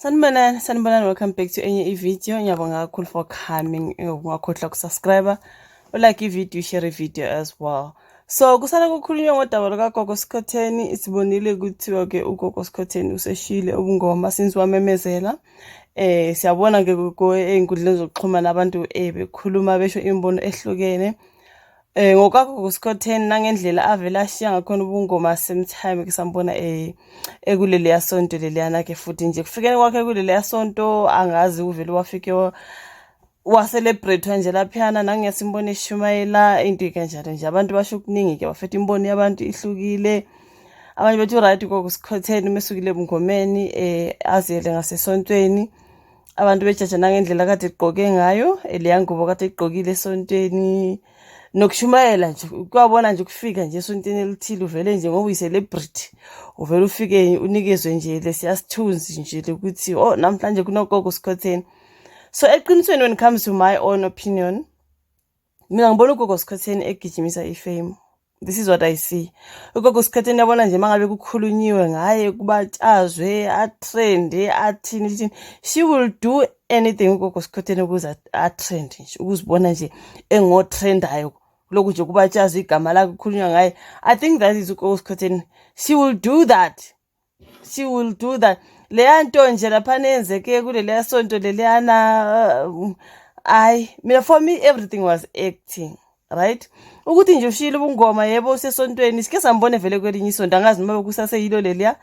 Sanibonani, welcome back to enye video. Ngiyabonga kakhulu for coming. Ungakhohlwa ukusubscribe, ulike ivideo, share ivideo as well. So kusala kukhulunywa ngodaba lukaGogo Skhotheni. Isibonile ukuthi ke uGogo Skhotheni useshile ubungoma since wamemezela. Siyabona ke einkundleni zokuxhumana abantu bekhuluma besho imbono ehlukene. Ngokwakho Skhotheni nangendlela avela ashiya ngakhona ubungoma same time ke sambona ekuleli yasonto leliyana ke futhi nje kufikeni kwakhe kuleli yasonto angazi uvele wafike wa-celebrate nje laphiyana nangiyasimbona eshumayela into kanjalo nje abantu basho okuningi ke bafethe imbono yabantu ihlukile. Abanye bethu right Gogo Skhotheni mesukile ebungomeni aziyele ngasesontweni. Abantu bejaja nangendlela kade egqoke ngayo eliyangubo kade egqokile esontweni. Nokushumayela nje kwabona nje kufika nje esontweni elithile uvele nje ngoba uyi-celebrity uvele ufike unikezwe nje lesiyasithunzi nje ukuthi namhlanje kunoGogo Skhotheni. So eqinisweni when it comes to my own opinion, mina ngibona uGogo Skhotheni egijimisa ifame. This is what I see. uGogo Skhotheni yabona nje mangabe kukhulunyiwe ngaye kubatshazwe atrende athini she will do anything uGogo Skhotheni ukuze atrend nje ukuzibona nje engotrendayo lokhu nje kubatshazwa igama lakhe kukhulunywa ngaye. I think that is uGogo Skhotheni. She will do that. She will do that. Leya nto nje lapha nenzeke kuleli yasonto leliyana mina for me everything was acting, right? Ukuthi nje ushile ubungoma yebo usesontweni sike sambone vele kwelinye isonto angazi noma kusaseyilo leliya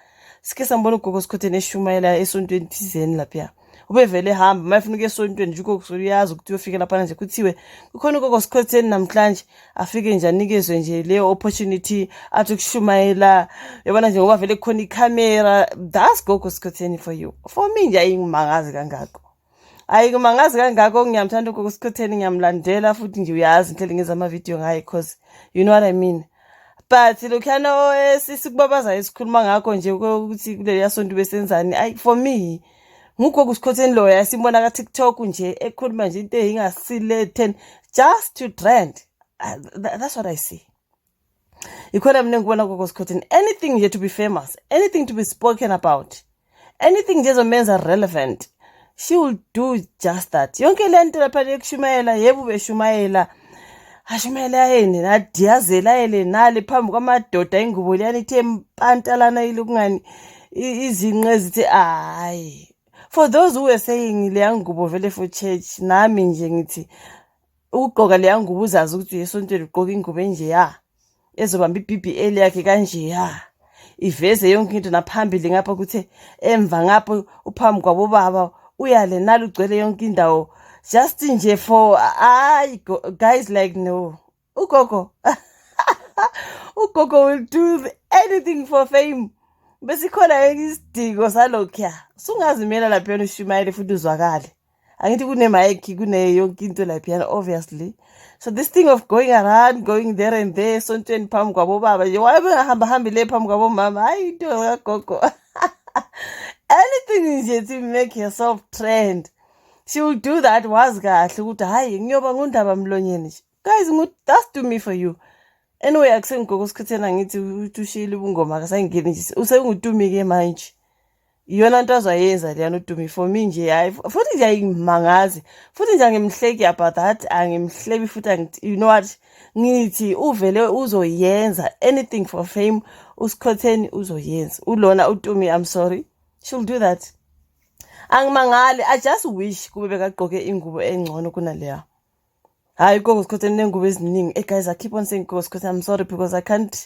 sike sambona uGogo Skhotheni eshumayela esontweni thizeni lapha ubevele hamba mayefuna ukuya esontweni nje uGogo uyazi ukuthi uyofika lapha nje kuthiwe kukhona uGogo Skhotheni namhlanje afike nje anikezwe nje leyo opportunity athi ukushumayela yabona nje ngoba vele kukhona icamera. That's Gogo Skhotheni for you. For me nje ayingimangazi kangako. Ayikumangazi kangako ngiyamthanda uGogo Skhotheni ngiyamlandela futhi nje uyazi indlela ngenza ama video ngaye because you know what I mean. But lokhana sisikubabaza esikhuluma ngakho nje ukuthi kuleli yasonto besenzani for me nguGogo Skhotheni lo yasimbona ka TikTok nje ekhuluma nje into engasile 10 just to trend. That's what I see. Ikhona mina ngibona uGogo Skhotheni anything nje to be famous, anything to be spoken about, anything nje ezomenza relevant, she will do just that. Yonke lento lapha ekushumayela yebo beshumayela ashumayela yena nadiyazela yele nale phambi kwamadoda ingubo liyani ithe mpantalana ilokungani izinqe ezithi hayi. For those who were saying leya ngubo vele for church nami nje ngithi ugqoka leya ngubo uzazi ukuthi esontweni ugqoka ingubo enje ezobamba iBBL yakhe kanje iveze yonke into naphambili ngapha ukuthi emva ngapha uphambi kwabo baba uyale nalo ugcwele yonke indawo just nje for guys like no uGogo uGogo will do anything for fame. Besikhona isidingo salokho sungazimela lapha yena ushumayele futhi uzwakale angithi kune mic kune yonke into lapha yana obviously. So this thing of going around going there and there sontweni phambi kwabo baba nje wabe ngahamba le phambi kwabo mama hayi into kaGogo anything nje to make yourself trend she will do that. Wazi kahle ukuthi hayi ngiyoba ngundaba mlonyeni nje guys that's to me for you. Anyway akusengiGogo Skhotheni angithi uthishile ubungoma akasangeni nje usengudumi ke manje iyona nto azayenza leyana udumi for me nje hayi futhi nje ayimangazi futhi nje angimhleki about that angimhlebi futhi angithi you know what ngithi uvele uzoyenza anything for fame uSkhotheni uzoyenza ulona udumi. I'm sorry, she'll do that. Angimangali. I just wish kube bekagqoke ingubo engcono kunaleya. Hayi Gogo Skhotheni nengubo eziningi. Guys, I keep on saying Gogo Skhotheni. I'm sorry because I can't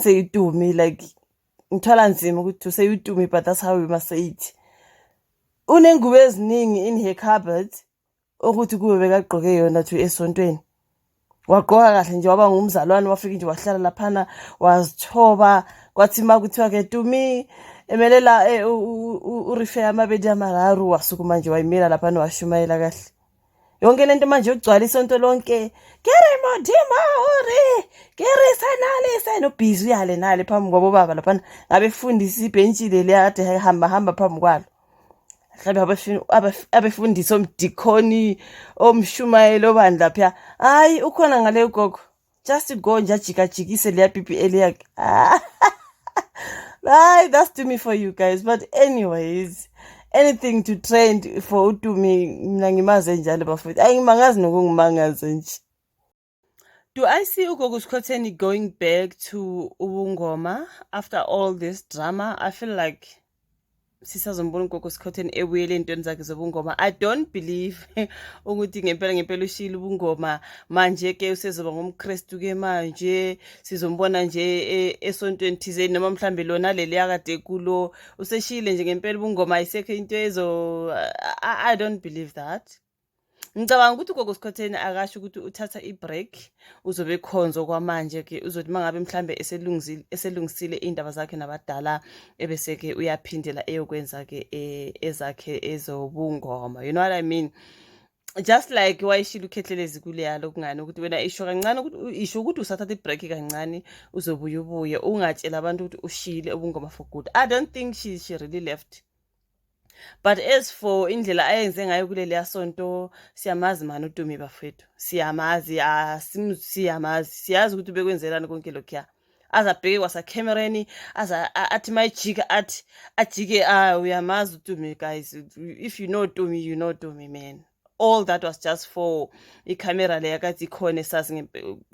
say it to me like ngithola nzima ukuthi to say it to me, but that's how we must say it. Unengubo eziningi in her cupboard ukuthi kube bekagqoke yona to esontweni. Wagqoka kahle nje waba ngumzalwane wafika nje wahlala laphana wazithoba kwathi makuthiwa ke to me emelela urife amabedi amararu wasukuma nje wayimela laphana washumayela kahle yonke lento manje ugcwala isonto lonke kere modima uri kere sanale no busy yale nale phambi kwabo baba laphana ngabe fundisa ibhentshile le ade hamba phambi kwalo mhlawumbe abefundisa omdikoni omshumayelo obandla lapha hayi ukhona ngale uGogo just go nje ajikajikise leya BBL yakhe. Right, that's to me for you guys. But anyways, anything to trend for uTumi mina ngimaze njalo bafowethu. Ayimangazi nokungimangaza nje. Do I see uGogo Skhotheni going back to ubungoma after all this drama? I feel like sisazombona uGogo Skhotheni ebuyele entweni zakhe zobungoma. I don't believe ukuthi ngempela ushila ubungoma manje ke usezoba ngumKristu ke manje sizombona nje esontweni thizeni noma mhlambe lona leli yakade kulo useshile nje ngempela ubungoma ayisekho into I don't believe that. Ngicabanga ukuthi uGogo Skhotheni akasho ukuthi uthatha i-break uzobe khonzo kwamanje ke uzothi mangabe mhlambe eselungisile indaba zakhe nabadala ebese ke uyaphindela eyokwenza ke ezakhe ezobungoma, you know what I mean? Just like wayishilo uKhethelezi kuleya lokungani ukuthi wena isho kancane ukuthi isho ukuthi usathatha i-break kancane uzobuye ungatshela abantu ukuthi ushile ubungoma for good. I don't think she really left. But as for indlela ayenze ngayo kuleli yasonto siyamazi mani uTumi bafethu, siyamazi siyazi ukuthi bekwenzelani konke lokhuya azabheke kwasakhemereni athi mayijika ajike uyamazi uTumi guys. If you know Tumi, you know Tumi man. All that was just for ikhamera leya kathi ikhona esazi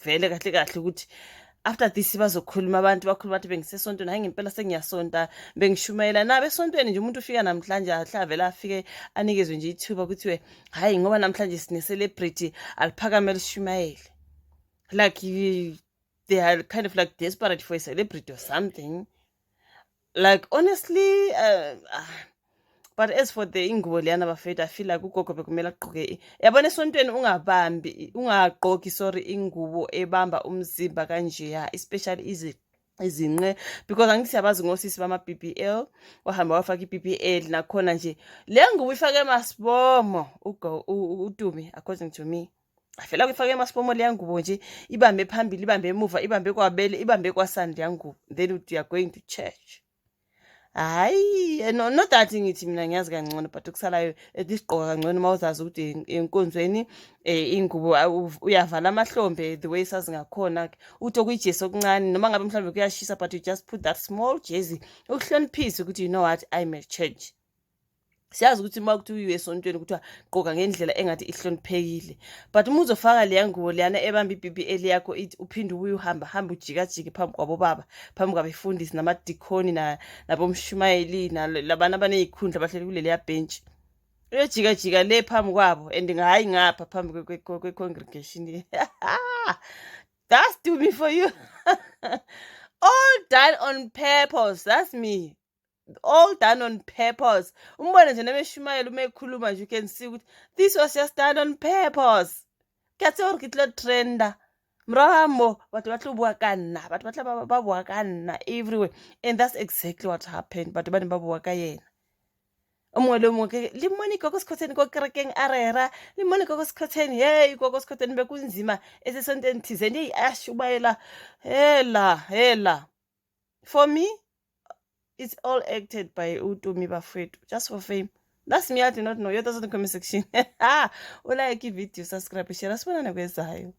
vele kahle ukuthi after this bazokhuluma abantu bakhuluma bathi bengisesontweni hayi ngempela sengiyasonta bengishumayela nabe esontweni nje umuntu ufika namhlanje ahlavela afike anikezwe nje ithuba kuthiwe hayi ngoba namhlanje sine celebrity aliphakame lishumayele, like they are kind of like desperate for a celebrity or something, like honestly. But as for the ingubo leyana bafethu, I feel like ugogo bekumele agqoke yabona esontweni ungagqoki ingubo ebamba umzimba kanjeya, especially izinqe, because angithi siyabazi ngosisi bama-BBL wahamba wafaka i-BBL nakhona nje le ngubo ifake emaspomo uTumi, according to me. Afela kuyifake emaspomo leya ngubo nje ibambe phambili ibambe emuva ibambe kwabele ibambe kwasandi yangubo, then you are going to church. Hayi no, not that ngithi mina ngiyazi kangcono, but ukusalayo esigqoka kangcono mawuzazi ukuthi enkonzweni ingubo uyavala amahlombe the way sazi ngakhona uthi okuyijesi okuncane noma ngabe mhlawumbe kuyashisa, but you just put that small jersey ukuhloniphisa ukuthi you know what, I'm at church. Siyazi ukuthi uma kuthi uyiwe esontweni kuthiwa gqoka ngendlela engathi ihloniphekile, but uma uzofaka leya ngubo leyana ebamba i-BBL yakho ithi uphinde ubuye hamba ujikajike phambi kwabobaba, phambi kwabefundisi namadikoni nabomshumayeli labana abaney'khundla bahleli kuleliya bhentshi, uyojikajika le phambi kwabo and hayi ngapha phambi kwe-congregation. That's Tumi for you. All done on purpose. That's me. All done on purpose. Umbone nje nebeshumayela uma ekhuluma nje, you can see ukuthi this was just done on purpose. Katse hore ke tlo trenda mramo batho batlo bua ka nna, batho batla ba bua ka nna everywhere, and that's exactly what happened. Batho ba ne ba bua ka yena omwe le mongwe le mone Gogo Skhotheni ko kerekeng a rera le mone Gogo Skhotheni, hey Gogo Skhotheni bekunzima esesontweni thizeni ashumayela hela. For me, it's all acted by uTumi bafethu just for fame. That's me. I do not know. You're in the comment section. Like i-video, subscribe, share, asibonane kwezayo.